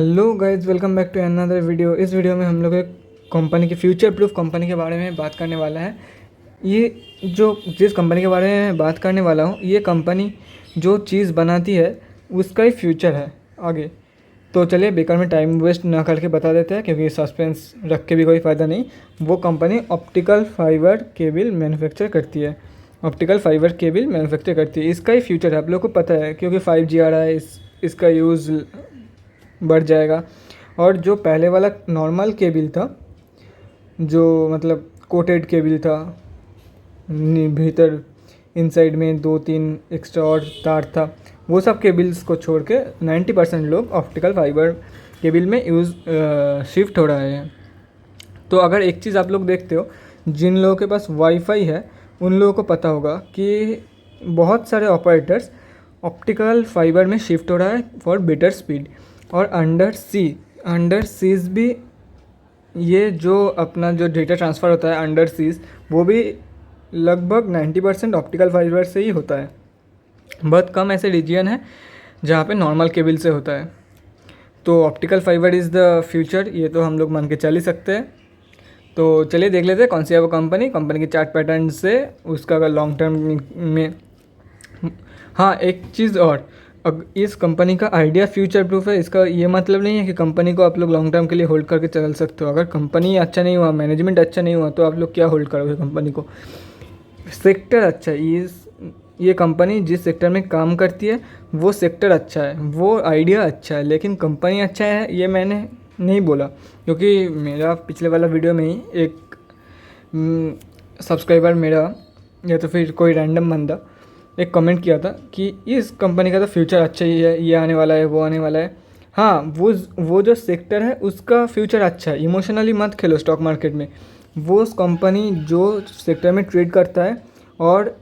Hello guys, welcome back to another video. इस video में हम लोग एक कंपनी की फ्यूचर प्रूफ कंपनी के बारे में बात करने वाला है। ये जो जिस कंपनी के बारे में बात करने वाला हूँ, ये कंपनी जो चीज़ बनाती है उसका ही फ्यूचर है आगे। तो चलिए बेकार में टाइम वेस्ट ना करके बता देते हैं, क्योंकि सस्पेंस रख के भी कोई फ़ायदा नहीं। वो company optical fibre cable manufacture करती है। ऑप्टिकल फाइबर केबल मैन्युफैक्चर करती है, इसका ही फ्यूचर है। आप लोग को पता है, क्योंकि 5G आ रहा है, इसका यूज़ बढ़ जाएगा। और जो पहले वाला नॉर्मल केबल था, जो मतलब कोटेड केबल था, भीतर इनसाइड में 2-3 एक्स्ट्रा और तार था, वो सब केबल्स को छोड़ के 90% लोग ऑप्टिकल फाइबर केबल में शिफ्ट हो रहे हैं। तो अगर एक चीज़ आप लोग देखते हो, जिन लोगों के पास वाईफाई है उन लोगों को पता होगा कि बहुत सारे ऑपरेटर्स ऑप्टिकल फाइबर में शिफ्ट हो रहा है फॉर बेटर स्पीड। और अंडर सीज भी ये जो अपना जो डेटा ट्रांसफ़र होता है अंडर सीज, वो भी लगभग 90% ऑप्टिकल फाइबर से ही होता है। बहुत कम ऐसे रीजन है जहाँ पे नॉर्मल केबल से होता है। तो optical fibre is the future, ये तो हम लोग मान के चल ही सकते हैं। तो चलिए देख लेते हैं कौन सी है वो कंपनी के चार्ट पैटर्न से उसका अगर लॉन्ग टर्म में। हाँ, एक चीज़ और, इस कंपनी का आइडिया फ्यूचर प्रूफ है। इसका ये मतलब नहीं है कि कंपनी को आप लोग लॉन्ग टर्म के लिए होल्ड करके चल सकते हो। अगर कंपनी अच्छा नहीं हुआ, मैनेजमेंट अच्छा नहीं हुआ, तो आप लोग क्या होल्ड करोगे कंपनी को। सेक्टर अच्छा है, ये कंपनी जिस सेक्टर में काम करती है वो सेक्टर अच्छा है, वो आइडिया अच्छा है, लेकिन कंपनी अच्छा है ये मैंने नहीं बोला। क्योंकि मेरा पिछले वाला वीडियो में ही एक सब्सक्राइबर मेरा या तो फिर कोई रैंडम बंदा एक कमेंट किया था कि इस कंपनी का तो फ्यूचर अच्छा ही है, ये आने वाला है, वो आने वाला है। हाँ, वो जो सेक्टर है उसका फ्यूचर अच्छा है। इमोशनली मत खेलो स्टॉक मार्केट में। वो कंपनी जो सेक्टर में ट्रेड करता है और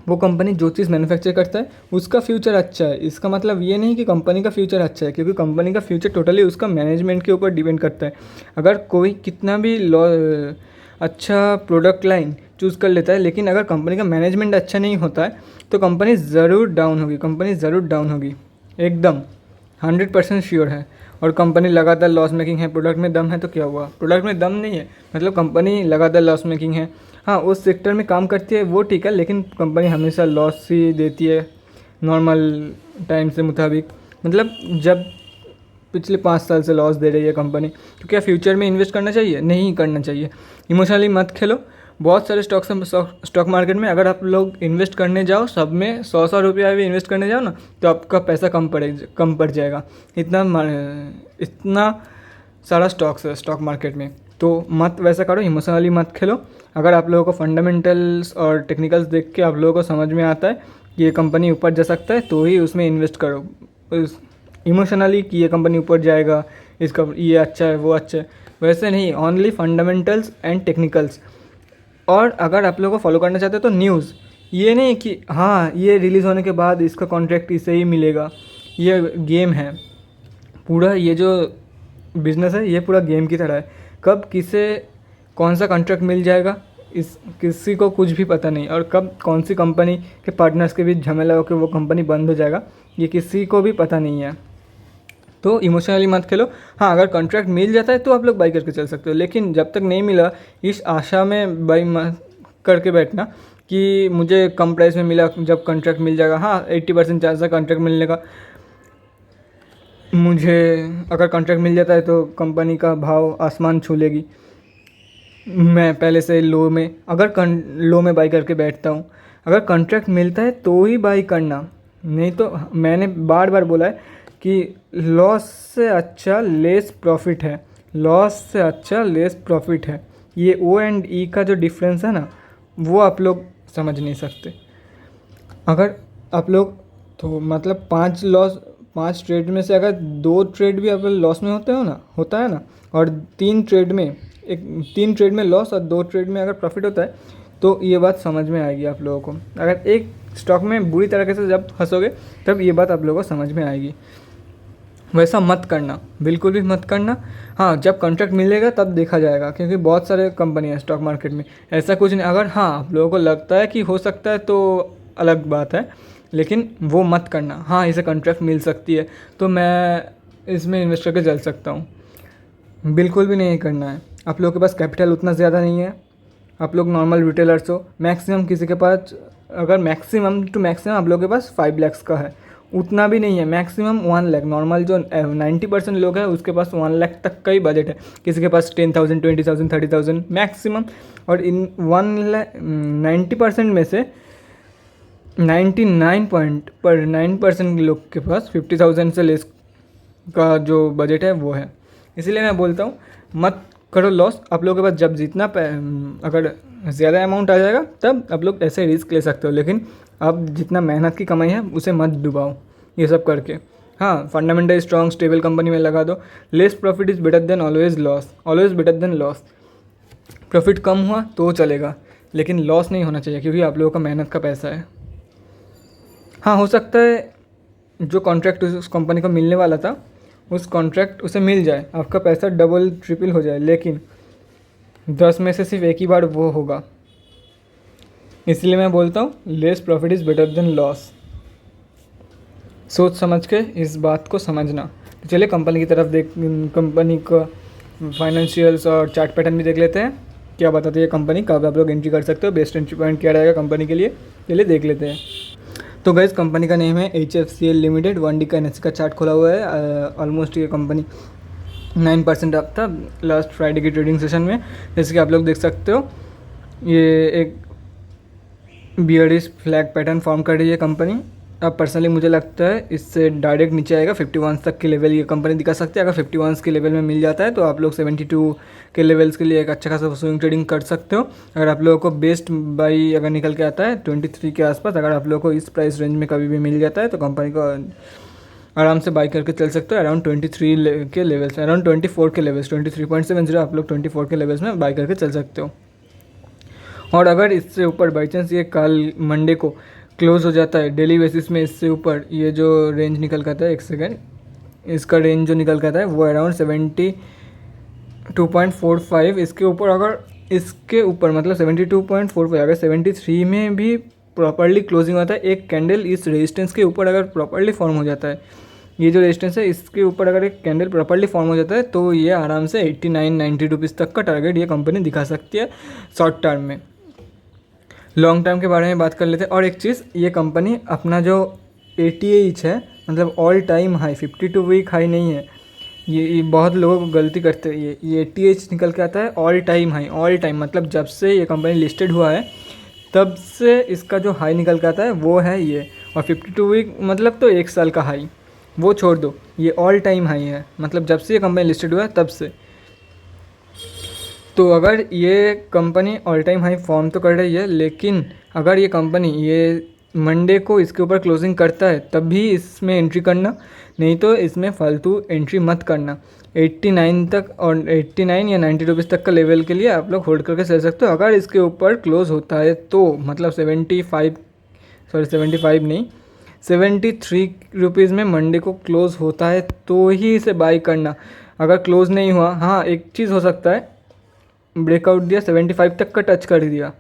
वो कंपनी जो चीज़ मैन्युफैक्चर करता है उसका फ्यूचर अच्छा है। इसका मतलब ये नहीं कि कंपनी का फ्यूचर अच्छा है, क्योंकि कंपनी का फ्यूचर टोटली उसका मैनेजमेंट के ऊपर डिपेंड करता है। अगर कोई कितना भी अच्छा प्रोडक्ट लाइन चूज़ कर लेता है, लेकिन अगर कंपनी का मैनेजमेंट अच्छा नहीं होता है तो कंपनी ज़रूर डाउन होगी, एकदम 100% श्योर है। और कंपनी लगातार लॉस मेकिंग है। प्रोडक्ट में दम है तो क्या हुआ, प्रोडक्ट में दम नहीं है मतलब कंपनी लगातार लॉस मेकिंग है। हाँ, उस सेक्टर में काम करती है वो ठीक है, लेकिन कंपनी हमेशा लॉस ही देती है नॉर्मल टाइम से मुताबिक। मतलब जब पिछले 5 साल से लॉस दे रही है कंपनी, तो क्या फ्यूचर में इन्वेस्ट करना चाहिए? नहीं करना चाहिए। इमोशनली मत खेलो। बहुत सारे स्टॉक मार्केट में अगर आप लोग इन्वेस्ट करने जाओ, सब में 100 रुपया भी इन्वेस्ट करने जाओ ना, तो आपका पैसा कम पड़ जाएगा। इतना सारा स्टॉक्स है स्टॉक मार्केट में। तो मत वैसा करो, इमोशनली मत खेलो। अगर आप लोगों को फंडामेंटल्स और टेक्निकल्स देख के आप लोगों को समझ में आता है कि ये कंपनी ऊपर जा सकता है, तो ही उसमें इन्वेस्ट करो। इमोशनली कि ये कंपनी ऊपर जाएगा, इसका ये अच्छा है, वो अच्छा है, वैसे नहीं। Only fundamentals and technicals. और अगर आप लोगों को फॉलो करना चाहते हो तो न्यूज़, ये नहीं कि हाँ ये रिलीज़ होने के बाद इसका कॉन्ट्रैक्ट इसे ही मिलेगा। ये गेम है पूरा, ये जो बिज़नेस है ये पूरा गेम की तरह है। कब किसे कौन सा कॉन्ट्रैक्ट मिल जाएगा इस किसी को कुछ भी पता नहीं, और कब कौन सी कंपनी के पार्टनर्स के बीच झमेला होकर वो कंपनी बंद हो जाएगा ये किसी को भी पता नहीं है। तो इमोशनली मत खेलो। हाँ, अगर कॉन्ट्रैक्ट मिल जाता है तो आप लोग बाई करके चल सकते हो, लेकिन जब तक नहीं मिला इस आशा में बाई मत करके बैठना कि मुझे कम प्राइस में मिला, जब कॉन्ट्रैक्ट मिल जाएगा। हाँ, 80% चांस है कॉन्ट्रैक्ट मिलने का। मुझे अगर कॉन्ट्रैक्ट मिल जाता है तो कंपनी का भाव आसमान छू लेगी। मैं पहले से लो में बाई करके बैठता हूँ। अगर कॉन्ट्रैक्ट मिलता है तो ही बाई करना, नहीं तो मैंने बार बार बोला है कि लॉस से अच्छा लेस प्रॉफिट है। ये O&E का जो डिफरेंस है ना, वो आप लोग समझ नहीं सकते। अगर आप लोग तो मतलब 5 ट्रेड में से अगर 2 ट्रेड भी आप लॉस में होता है ना, और 3 ट्रेड में लॉस और 2 ट्रेड में अगर प्रॉफिट होता है, तो ये बात समझ में आएगी आप लोगों को। अगर एक स्टॉक में बुरी तरीके से जब फंसोगे तब ये बात आप लोगों को समझ में आएगी। वैसा मत करना, बिल्कुल भी मत करना। हाँ, जब कॉन्ट्रैक्ट मिलेगा तब देखा जाएगा, क्योंकि बहुत सारे कंपनी है स्टॉक मार्केट में, ऐसा कुछ नहीं। अगर हाँ आप लोगों को लगता है कि हो सकता है तो अलग बात है, लेकिन वो मत करना। हाँ, इसे कॉन्ट्रैक्ट मिल सकती है तो मैं इसमें इन्वेस्ट करके चल सकता हूँ। बिल्कुल भी नहीं करना है। आप लोगों के पास कैपिटल उतना ज़्यादा नहीं है, आप लोग नॉर्मल रिटेलर्स हो, मैक्सिमम किसी के पास, अगर मैक्सिमम टू मैक्सिमम आप लोगों के पास 5 लाख का है, उतना भी नहीं है, मैक्सिमम 1 लाख। नॉर्मल जो 90% लोग हैं उसके पास 1 लाख तक का ही बजट है, किसी के पास 10,000, 20,000, 30,000 मैक्सिमम। और इन 90% में से 99.9% लोग के पास 50,000 से लेस का जो बजट है वो है। इसीलिए मैं बोलता हूँ मत करो लॉस। आप लोगों के पास जब जितना अगर ज़्यादा अमाउंट आ जाएगा तब आप लोग ऐसे रिस्क ले सकते हो, लेकिन अब जितना मेहनत की कमाई है उसे मत डुबाओ ये सब करके। हाँ, फंडामेंटल स्ट्रॉन्ग स्टेबल कंपनी में लगा दो। Less profit is better than always loss, always better than loss. Profit कम हुआ तो चलेगा, लेकिन लॉस नहीं होना चाहिए, क्योंकि आप लोगों का मेहनत का पैसा है। हाँ, हो सकता है जो कॉन्ट्रैक्ट उस कंपनी को मिलने वाला था उस कॉन्ट्रैक्ट उसे मिल जाए, आपका पैसा डबल ट्रिपल हो जाए, लेकिन 10 में से सिर्फ एक ही बार वो होगा। इसलिए मैं बोलता हूँ less profit is better than loss. सोच समझ के इस बात को समझना। तो चलिए कंपनी की तरफ कंपनी का फाइनेंशियल्स और चार्ट पैटर्न भी देख लेते हैं, क्या बताती है कंपनी, कब आप लोग एंट्री कर सकते हो, बेस्ट एंट्री पॉइंट क्या रहेगा कंपनी के लिए, चलिए देख लेते हैं। तो गाइस कंपनी का नेम है HFCL लिमिटेड। 1D का NSE का चार्ट खोला हुआ है। ऑलमोस्ट ये कंपनी 9% अप था लास्ट फ्राइडे की ट्रेडिंग सेशन में, जैसे कि आप लोग देख सकते हो। ये एक बियरिश फ्लैग पैटर्न फॉर्म कर रही है कंपनी। अब पर्सनली मुझे लगता है इससे डायरेक्ट नीचे आएगा, 51 तक के लेवल ये कंपनी दिखा सकती है। अगर 51 के लेवल में मिल जाता है तो आप लोग 72 के लेवल्स के लिए एक अच्छा खासा स्विंग ट्रेडिंग कर सकते हो। अगर आप लोगों को बेस्ट बाई अगर निकल के आता है 23 के आसपास, अगर आप लोगों को इस प्राइस रेंज में कभी भी मिल जाता है तो कंपनी को आराम से बाई करके चल सकते हो। अराउंड 23 के लेवल्स, अराउंड 24 के लेवल्स, 23.70 आप लोग 24 के लेवल्स में बाई करके चल सकते हो। और अगर इससे ऊपर बाई चांस ये कल मंडे को क्लोज हो जाता है डेली बेसिस में, इससे ऊपर ये जो रेंज निकल कर आता है, एक सेकेंड, इसका रेंज जो निकल कर आता है वो अराउंड 72.45, इसके ऊपर अगर इसके ऊपर मतलब 72.45 अगर 73 में भी प्रॉपरली क्लोजिंग होता है, एक कैंडल इस रेजिस्टेंस के ऊपर अगर प्रॉपरली फॉर्म हो जाता है, ये जो रेजिस्टेंस है इसके ऊपर अगर एक कैंडल प्रॉपरली फॉर्म हो जाता है तो ये आराम से 89-90 रुपीज़ तक का टारगेट ये कंपनी दिखा सकती है शॉर्ट टर्म में। लॉन्ग टर्म के बारे में बात कर लेते हैं। और एक चीज़, ये कंपनी अपना जो ATH है मतलब all time high, 52 week high नहीं है, ये बहुत लोग गलती करते हैं। ये ATH निकल के आता है all time high. All time मतलब जब से ये कंपनी लिस्टेड हुआ है तब से इसका जो हाई निकल के आता है वो है ये। और 52 वीक मतलब तो 1 साल का हाई, वो छोड़ दो, ये ऑल टाइम हाई है, मतलब जब से ये कंपनी लिस्टेड हुआ है तब से। तो अगर ये company all time high form तो कर रही है, लेकिन अगर ये कंपनी ये मंडे को इसके ऊपर क्लोजिंग करता है तब भी इसमें एंट्री करना, नहीं तो इसमें फालतू एंट्री मत करना। 89 तक और 89 या 90 रुपीज़ तक का लेवल के लिए आप लोग होल्ड करके चल सकते हो। अगर इसके ऊपर क्लोज होता है तो मतलब 75 नहीं 73 रुपीज़ में मंडे को क्लोज होता है तो ही इसे बाई करना। अगर क्लोज नहीं हुआ, हाँ एक चीज़ हो सकता है, ब्रेकआउट दिया 75 तक का टच कर दिया,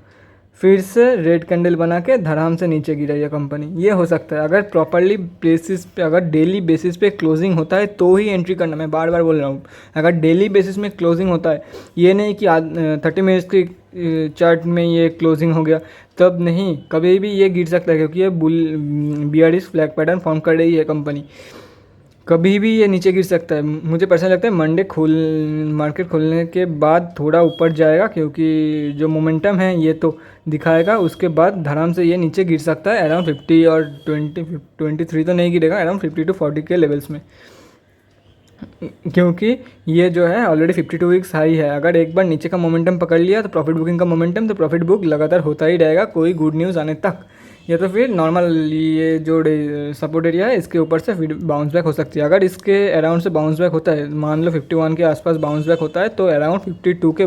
फिर से रेड कैंडल बना के धड़ाम से नीचे गिरा ये कंपनी, ये हो सकता है। अगर प्रॉपरली बेसिस पे, अगर डेली बेसिस पे क्लोजिंग होता है तो ही एंट्री करना। मैं बार बार बोल रहा हूँ, अगर डेली बेसिस में क्लोजिंग होता है, ये नहीं कि 30 मिनट्स की चार्ट में ये क्लोजिंग हो गया तब नहीं, कभी भी ये गिर सकता है, क्योंकि ये बियरिश फ्लैग पैटर्न फॉर्म कर रही है कंपनी, कभी भी ये नीचे गिर सकता है। मुझे पर्सनली लगता है मंडे मार्केट खोलने के बाद थोड़ा ऊपर जाएगा, क्योंकि जो मोमेंटम है ये तो दिखाएगा, उसके बाद धड़ाम से ये नीचे गिर सकता है अराउंड 50 और 23 तो नहीं गिरेगा, अराउंड 50 to 40 के लेवल्स में, क्योंकि ये जो है ऑलरेडी 52 वीक्स हाई है। अगर एक बार नीचे का मोमेंटम पकड़ लिया तो प्रॉफिट बुकिंग का मोमेंटम, तो प्रॉफिट बुक लगातार होता ही रहेगा कोई गुड न्यूज़ आने तक, या तो फिर नॉर्मल ये जो सपोर्ट एरिया है इसके ऊपर से फिर बाउंस बैक हो सकती है। अगर इसके अराउंड से बाउंस बैक होता है, मान लो 51 के आसपास बाउंस बैक होता है, तो अराउंड 52 के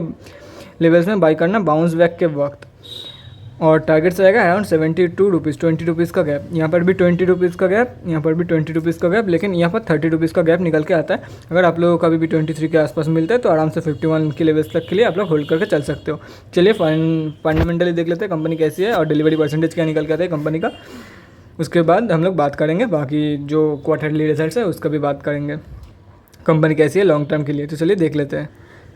लेवल्स में बाई करना बाउंस बैक के वक्त। और टारगेट से आएगा अराउंड 72 रुपीज़, 20 रुपीज़ का गैप, यहाँ पर भी 20 रुपीज़ का गैप, यहाँ पर भी 20 रुपीज़ का गैप, लेकिन यहाँ पर 30 रुपीज़ का गैप निकल के आता है। अगर आप लोगों को कभी भी 23 के आसपास मिलता है तो आराम से 51 के लेवल्स तक के लिए आप लोग होल्ड करके चल सकते हो। चलिए फंडामेंटली देख लेते हैं कंपनी कैसी है और डिलीवरी परसेंटेज क्या निकल के आता है कंपनी का, उसके बाद हम लोग बात करेंगे बाकी जो क्वार्टरली रिजल्ट है उसका भी बात करेंगे। कंपनी कैसी है लॉन्ग टर्म के लिए। तो चलिए देख लेते हैं।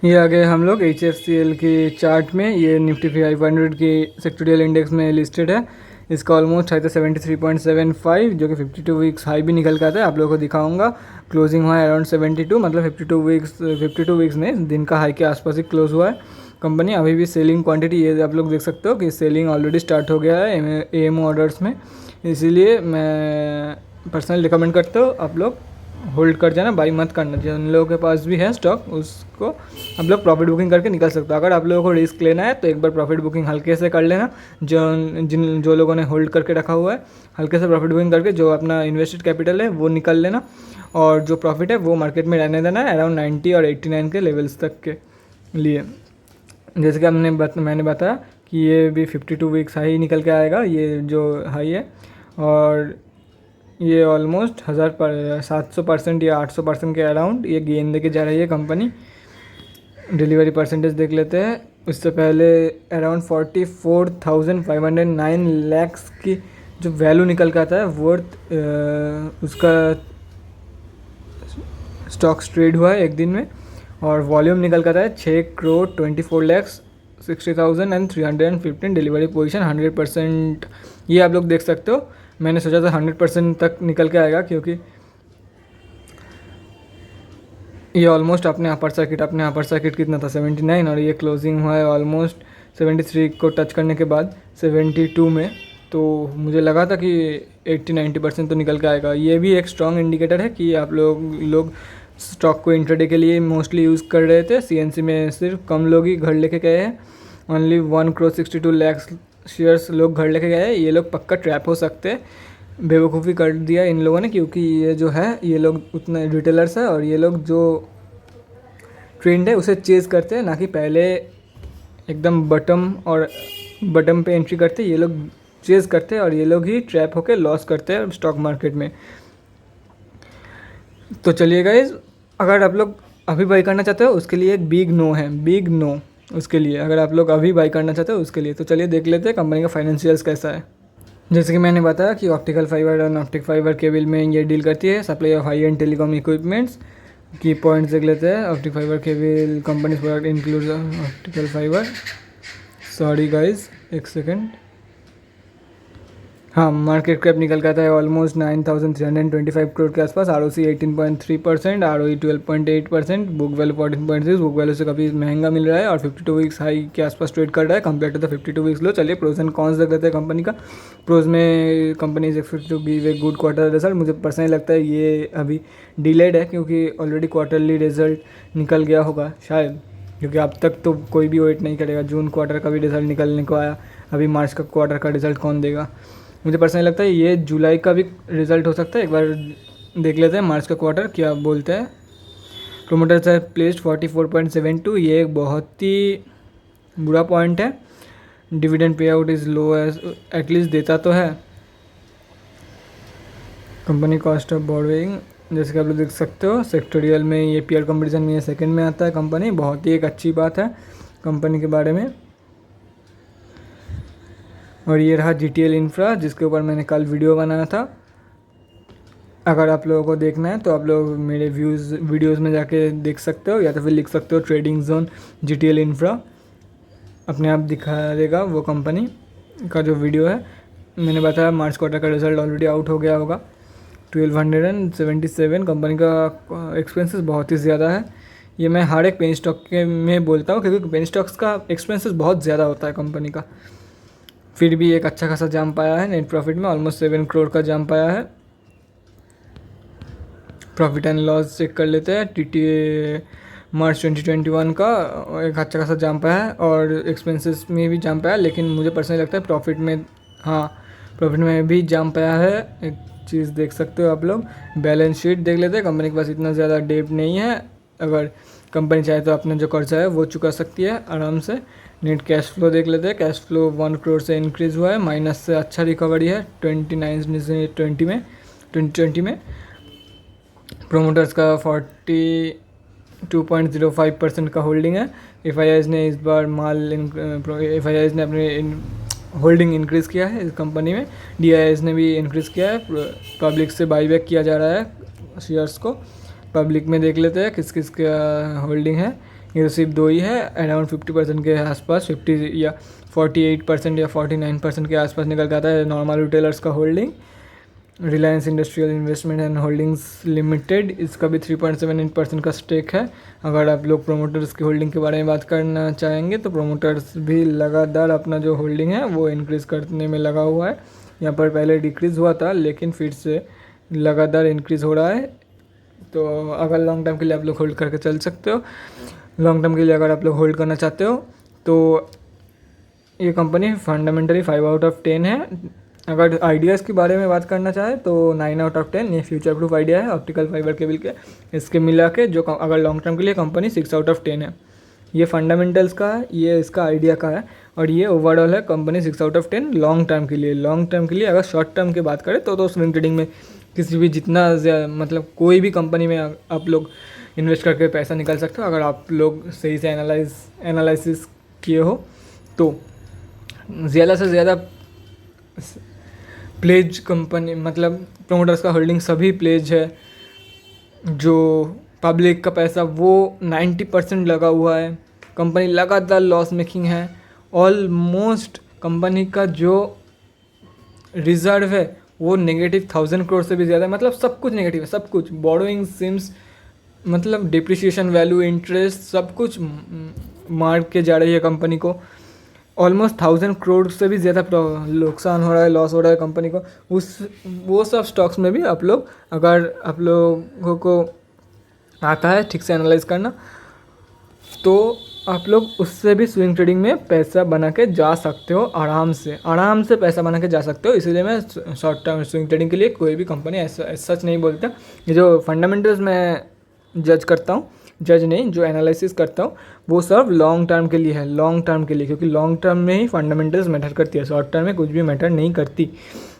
ये आगे हम लोग HFCL की चार्ट में, ये निफ्टी 500 की सेक्टोरियल इंडेक्स में लिस्टेड है। इसका ऑलमोस्ट हाई था 73.75, जो कि 52 वीक्स हाई भी निकल के आता है। आप लोगों को दिखाऊंगा। क्लोजिंग हुआ है अराउंड 72, मतलब 52 वीक्स में दिन का हाई के आसपास ही क्लोज हुआ है कंपनी। अभी भी सेलिंग क्वांटिटी ये आप लोग देख सकते हो कि सेलिंग ऑलरेडी स्टार्ट हो गया है AM ऑर्डर्स में। इसीलिए मैं पर्सनली रिकमेंड करता हूँ आप लोग होल्ड कर जाना, बाई मत करना। जिन लोगों के पास भी है स्टॉक उसको आप लोग प्रॉफिट बुकिंग करके निकल सकते हो। अगर आप लोगों को रिस्क लेना है तो एक बार प्रॉफिट बुकिंग हल्के से कर लेना। जो लोगों ने होल्ड करके रखा हुआ है, हल्के से प्रॉफिट बुकिंग करके जो अपना इन्वेस्टेड कैपिटल है वो निकल लेना, और जो प्रॉफिट है वो मार्केट में रहने देना है अराउंड 90 और 89 के लेवल्स तक के लिए। जैसे कि मैंने बताया कि ये भी 52 वीक्स हाई निकल के आएगा, ये जो हाई है, और ये ऑलमोस्ट 700% या 800% के अराउंड ये गेन देके जा रही है कंपनी। डिलीवरी परसेंटेज देख लेते हैं। उससे पहले अराउंड 44,509 लैक्स की जो वैल्यू निकल के आता है वर्थ, उसका स्टॉक्स ट्रेड हुआ है एक दिन में, और वॉल्यूम निकल कर आता है 6,24,60,315 डिलीवरी पोजीशन 100%। ये आप लोग देख सकते हो। मैंने सोचा था 100% तक निकल के आएगा, क्योंकि ये ऑलमोस्ट अपने अपर सर्किट कितना था 79, और ये क्लोजिंग हुआ है ऑलमोस्ट 73 को टच करने के बाद 72 में। तो मुझे लगा था कि 80-90% तो निकल के आएगा। ये भी एक स्ट्रॉन्ग इंडिकेटर है कि आप लोग स्टॉक को इंट्राडे के लिए मोस्टली यूज़ कर रहे थे। CNC में सिर्फ कम लोग ही घर लेके गए हैं। ओनली 1,62 लाख शेयर्स लोग घर लेके गए हैं। ये लोग पक्का ट्रैप हो सकते हैं। बेवकूफ़ी कर दिया इन लोगों ने, क्योंकि ये जो है ये लोग उतने रिटेलर्स है, और ये लोग जो ट्रेंड है उसे चेज़ करते हैं, ना कि पहले एकदम बटम पे एंट्री करते। ये लोग चेज़ करते हैं, और ये लोग ही ट्रैप होकर लॉस करते हैं स्टॉक मार्केट में। तो चलिए गाइस, अगर आप लोग अभी बाई करना चाहते हो उसके लिए एक बिग नो उसके लिए, अगर आप लोग अभी बाई करना चाहते हो उसके लिए। तो चलिए देख लेते हैं कंपनी का फाइनेंशियल्स कैसा है। जैसे कि मैंने बताया कि ऑप्टिकल फाइबर और ऑप्टिक फाइबर केबल में ये डील करती है, supply of high and telecom equipments. की पॉइंट्स देख लेते हैं। Optic fibre cable companies product include optical fibre. Sorry guys, एक सेकेंड। हाँ, मार्केट कैप निकल के आता है ऑलमोस्ट 9,325 करोड़ के आसपास। ROC 18.3%, ROE 12.8%, book value 14.6, book value से काफ़ी महंगा मिल रहा है, और 52 वीक्स हाई के आसपास ट्रेड कर रहा है compare to the 52 weeks low. चलिए प्रोज एंड कॉन्स देख लेते हैं कंपनी का। प्रोज में company is expected to give a good quarter result. मुझे पर्सनली लगता है ये अभी डिलेड है, क्योंकि ऑलरेडी क्वार्टरली रिजल्ट निकल गया होगा शायद, क्योंकि अब तक तो कोई भी वेट नहीं करेगा। जून क्वार्टर का भी रिजल्ट निकलने को आया, अभी मार्च का क्वार्टर का रिजल्ट कौन देगा। मुझे पर्सनली लगता है ये जुलाई का भी रिजल्ट हो सकता है। एक बार देख लेते हैं मार्च का क्वार्टर क्या बोलते हैं। प्रोमोटर्स है प्लेस्ड 44.72, ये एक बहुत ही बुरा पॉइंट है। Dividend pay out is low, at least देता तो है। कंपनी कॉस्ट ऑफ बोरोइंग जैसे कि आप लोग देख सकते हो, सेक्टोरियल में ये पीयर कंपटीशन में ये सेकंड में आता है कंपनी। बहुत ही एक अच्छी बात है कंपनी के बारे में। और ये रहा GTL इंफ्रा, जिसके ऊपर मैंने कल वीडियो बनाया था। अगर आप लोगों को देखना है तो आप लोग मेरे वीडियोस में जाके देख सकते हो, या तो फिर लिख सकते हो ट्रेडिंग जोन GTL इंफ्रा, अपने आप दिखा देगा वो कंपनी का जो वीडियो है। मैंने बताया मार्च क्वार्टर का रिजल्ट ऑलरेडी आउट हो गया होगा। 1277 कंपनी का एक्सपेंसेस बहुत ही ज़्यादा है। ये मैं हर एक पेनी स्टॉक के में बोलता हूँ, क्योंकि पेनी स्टॉक्स का एक्सपेंसेस बहुत ज़्यादा होता है कंपनी का। फिर भी एक अच्छा खासा जाम पाया है। नेट प्रॉफिट में ऑलमोस्ट 7 करोड़ का जाम पाया है। प्रॉफिट एंड लॉस चेक कर लेते हैं। TTA मार्च 2021 का एक अच्छा खासा जाम पाया है, और एक्सपेंसेस में भी जाम पाया है। लेकिन मुझे पर्सनली लगता है प्रॉफिट में भी जाम पाया है। एक चीज़ देख सकते हो आप लोग। बैलेंस शीट देख लेते हैं। कंपनी के पास इतना ज़्यादा डेट नहीं है। अगर कंपनी चाहे तो अपना जो कर्जा है वो चुका सकती है आराम से। नेट कैश फ्लो देख लेते हैं। कैश फ्लो 1 करोड़ से इंक्रीज़ हुआ है, माइनस से अच्छा रिकवरी है 2020 में। प्रोमोटर्स का 42.05% का होल्डिंग है। FIIs ने इस बार FIIs ने अपने होल्डिंग इंक्रीज़ किया है इस कंपनी में। DIIs ने भी इंक्रीज़ किया है। पब्लिक से बाईबैक किया जा रहा है शेयर्स को। पब्लिक में देख लेते हैं किस किस का होल्डिंग है। ये सिर्फ 2 ही है, अराउंड 50% के आसपास, 50 या 48% या 49% के आसपास निकल के आता है नॉर्मल रिटेलर्स का holding. Reliance industrial investment and holdings limited, इसका भी 3.78% का स्टेक है। अगर आप लोग प्रोमोटर्स की होल्डिंग के बारे में बात करना चाहेंगे तो प्रोमोटर्स भी लगातार अपना जो होल्डिंग है वो इंक्रीज़ करने में लगा हुआ है। यहाँ पर पहले डिक्रीज़ हुआ था लेकिन फिर से लगातार इंक्रीज़ हो रहा है। तो अगर लॉन्ग टर्म के लिए आप लोग होल्ड करके चल सकते हो। लॉन्ग टर्म के लिए अगर आप लोग होल्ड करना चाहते हो तो ये कंपनी फंडामेंटली 5 आउट ऑफ 10 है। अगर आइडियाज़ के बारे में बात करना चाहे तो 9 आउट ऑफ 10 ये फ्यूचर प्रूफ आइडिया है ऑप्टिकल फाइबर केबल के। इसके मिला के जो अगर लॉन्ग टर्म के लिए कंपनी 6 आउट ऑफ 10 है। ये फंडामेंटल्स का है, ये इसका आइडिया का है, और ये ओवरऑल है company 6 out of 10 long term के लिए। लॉन्ग टर्म के लिए अगर शॉर्ट टर्म की बात करें तो स्विंग ट्रेडिंग में किसी भी जितना मतलब कोई भी कंपनी में आप लोग इन्वेस्ट करके पैसा निकाल सकते हो अगर आप लोग सही से एनालिसिस किए हो तो। ज़्यादा से ज़्यादा प्लेज कंपनी मतलब प्रोमोटर्स का होल्डिंग सभी प्लेज है। जो पब्लिक का पैसा वो 90% लगा हुआ है। कंपनी लगातार लॉस मेकिंग है। ऑलमोस्ट कंपनी का जो रिजर्व है वो नेगेटिव 1000 करोड़ से भी ज़्यादा है। मतलब सब कुछ नेगेटिव है, सब कुछ, बोरोइंग सिम्स मतलब डिप्रिसिएशन वैल्यू इंटरेस्ट सब कुछ मार के जा रही है कंपनी को। ऑलमोस्ट 1000 करोड़ से भी ज़्यादा नुकसान हो रहा है, लॉस हो रहा है कंपनी को। वो सब स्टॉक्स में भी आप लोग, अगर आप लोगों को आता है ठीक से एनालाइज करना तो आप लोग उससे भी स्विंग ट्रेडिंग में पैसा बना के जा सकते हो। आराम से पैसा बना के जा सकते हो। इसीलिए मैं शॉर्ट टर्म स्विंग ट्रेडिंग के लिए कोई भी कंपनी ऐसा सच नहीं बोलता। ये जो फंडामेंटल्स मैं जज करता हूँ, जज नहीं, जो एनालिसिस करता हूँ वो सब लॉन्ग टर्म के लिए है, लॉन्ग टर्म के लिए, क्योंकि लॉन्ग टर्म में ही फंडामेंटल्स मैटर करती है। शॉर्ट टर्म में कुछ भी मैटर नहीं करती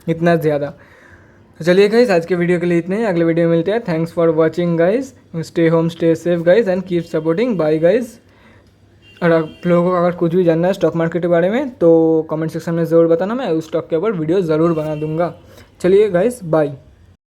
इतना ज़्यादा। तो चलिए गाइस, आज के वीडियो के लिए इतने ही। अगले वीडियो में मिलते हैं। Thanks for watching guys. Stay home, stay safe guys and keep supporting. Bye guys. और आप लोगों को अगर कुछ भी जानना है स्टॉक मार्केट के बारे में तो कमेंट सेक्शन में ज़रूर बताना, मैं उस स्टॉक के ऊपर वीडियो ज़रूर बना दूंगा। चलिए गाइस, बाय।